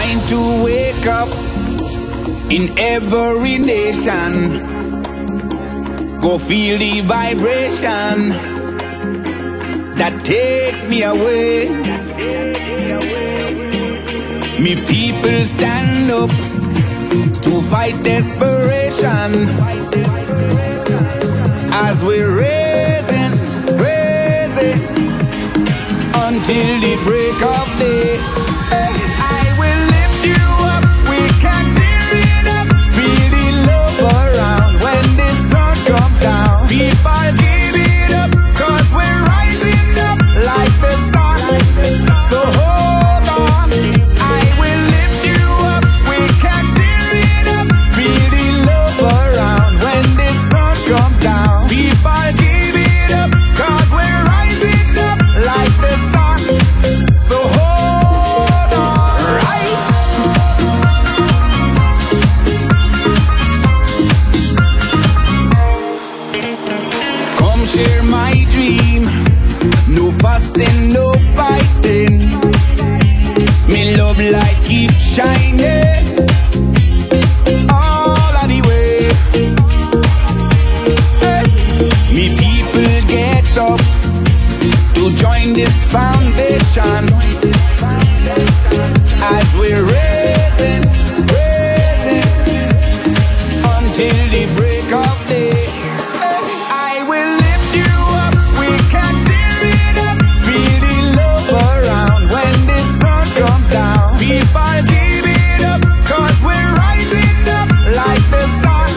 time to wake up in every nation. Go feel the vibration that takes me away. Me people stand up to fight desperation as we're raising until the break of day. I will lift you up, we can tear it up. Feel the love around when the sun comes down. People give it up, cause we're rising up like the sun. So hold on, I will lift you up, we can tear it up. Feel the love around when the sun comes down. People give it up, cause we're rising up like the sun. So hold on, right? Come share my dream. No fussing, no fighting. Me love light keep shining all of the way. Hey. Me people get up to join this foundation as we're raising until the break of day. I will lift you up, we can tear it up. Feel the love around when the sun comes down. People give it up, cause we're rising up like the sun.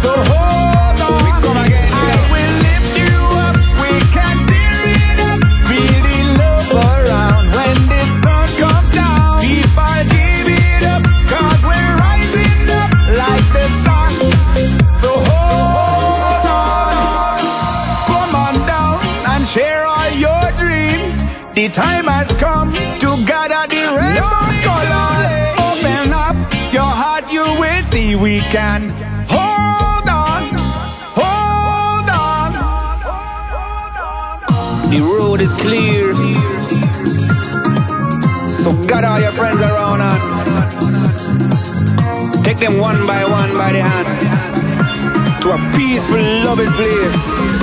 So hold on, we come again. I will lift you up, we can tear it up. Feel the love around when the sun comes down. People give it up, cause we're rising up like the sun. So hold on, come on down and share all your dreams. The time has come to gather the rainbow colors. Open up your heart, you will see we can. Hold on, hold on. The road is clear, so gather all your friends around and take them one by the hand to a peaceful, loving place.